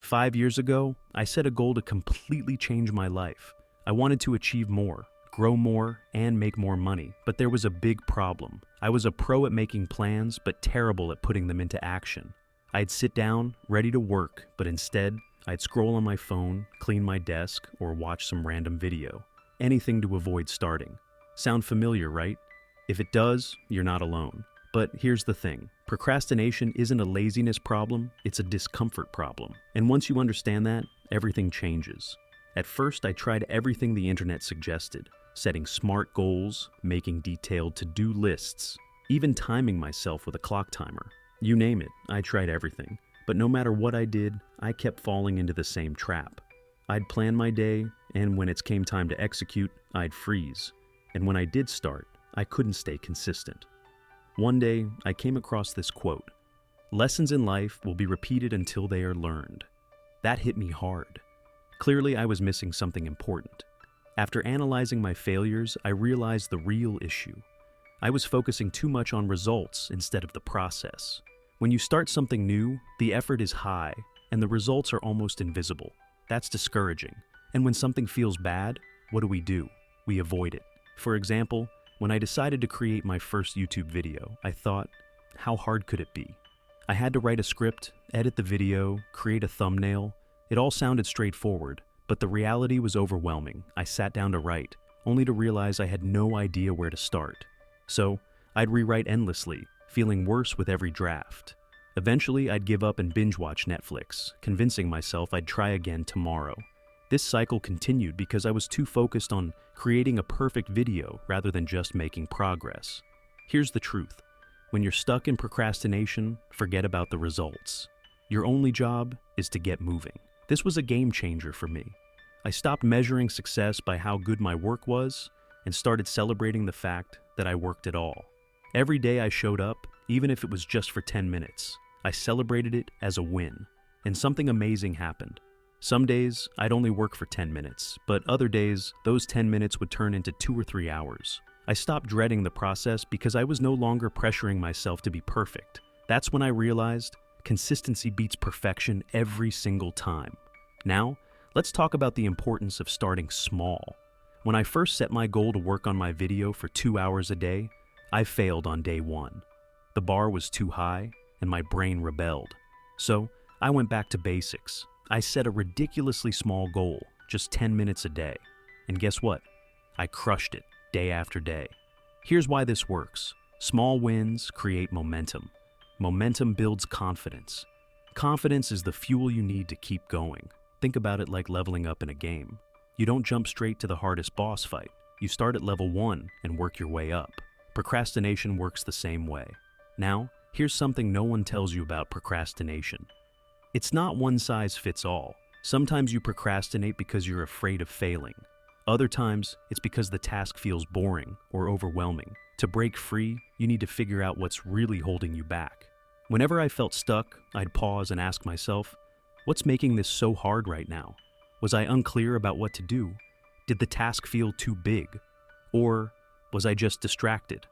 5 years ago, I set a goal to completely change my life. I wanted to achieve more, grow more, and make more money. But there was a big problem. I was a pro at making plans, but terrible at putting them into action. I'd sit down, ready to work, but instead, I'd scroll on my phone, clean my desk, or watch some random video. Anything to avoid starting. Sound familiar, right? If it does, you're not alone. But here's the thing. Procrastination isn't a laziness problem, it's a discomfort problem. And once you understand that, everything changes. At first, I tried everything the internet suggested, setting smart goals, making detailed to-do lists, even timing myself with a clock timer. You name it, I tried everything. But no matter what I did, I kept falling into the same trap. I'd plan my day, and when it came time to execute, I'd freeze. And when I did start, I couldn't stay consistent. One day, I came across this quote: "Lessons in life will be repeated until they are learned." That hit me hard. Clearly, I was missing something important. After analyzing my failures, I realized the real issue. I was focusing too much on results instead of the process. When you start something new, the effort is high, and the results are almost invisible. That's discouraging. And when something feels bad, what do? We avoid it. For example, when I decided to create my first YouTube video, I thought, how hard could it be? I had to write a script, edit the video, create a thumbnail. It all sounded straightforward, but the reality was overwhelming. I sat down to write, only to realize I had no idea where to start. So, I'd rewrite endlessly, feeling worse with every draft. Eventually, I'd give up and binge-watch Netflix, convincing myself I'd try again tomorrow. This cycle continued because I was too focused on creating a perfect video rather than just making progress. Here's the truth. When you're stuck in procrastination, forget about the results. Your only job is to get moving. This was a game changer for me. I stopped measuring success by how good my work was and started celebrating the fact that I worked at all. Every day I showed up, even if it was just for 10 minutes. I celebrated it as a win, and something amazing happened. Some days, I'd only work for 10 minutes, but other days, those 10 minutes would turn into 2 or 3 hours. I stopped dreading the process because I was no longer pressuring myself to be perfect. That's when I realized consistency beats perfection every single time. Now, let's talk about the importance of starting small. When I first set my goal to work on my video for 2 hours a day, I failed on day 1. The bar was too high, and my brain rebelled. So, I went back to basics. I set a ridiculously small goal, just 10 minutes a day. And guess what? I crushed it, day after day. Here's why this works. Small wins create momentum. Momentum builds confidence. Confidence is the fuel you need to keep going. Think about it like leveling up in a game. You don't jump straight to the hardest boss fight. You start at level 1 and work your way up. Procrastination works the same way. Now, here's something no one tells you about procrastination. It's not one size fits all. Sometimes you procrastinate because you're afraid of failing. Other times, it's because the task feels boring or overwhelming. To break free, you need to figure out what's really holding you back. Whenever I felt stuck, I'd pause and ask myself, what's making this so hard right now? Was I unclear about what to do? Did the task feel too big? Or was I just distracted?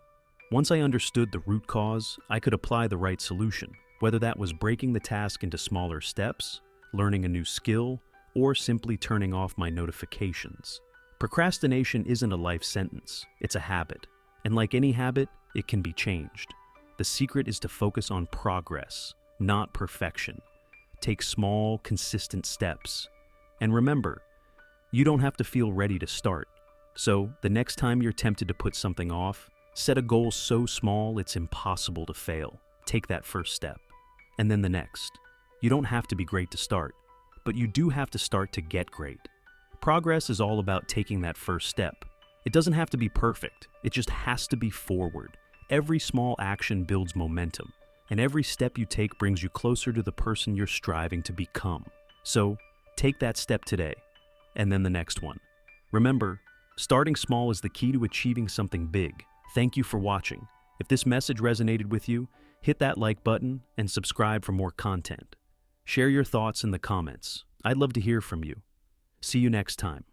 Once I understood the root cause, I could apply the right solution, whether that was breaking the task into smaller steps, learning a new skill, or simply turning off my notifications. Procrastination isn't a life sentence, it's a habit. And like any habit, it can be changed. The secret is to focus on progress, not perfection. Take small, consistent steps. And remember, you don't have to feel ready to start. So, the next time you're tempted to put something off, set a goal so small it's impossible to fail. Take that first step. And then the next. You don't have to be great to start, but you do have to start to get great. Progress is all about taking that first step. It doesn't have to be perfect, it just has to be forward. Every small action builds momentum, and every step you take brings you closer to the person you're striving to become. So, take that step today, and then the next one. Remember, starting small is the key to achieving something big. Thank you for watching. If this message resonated with you, hit that like button and subscribe for more content. Share your thoughts in the comments. I'd love to hear from you. See you next time.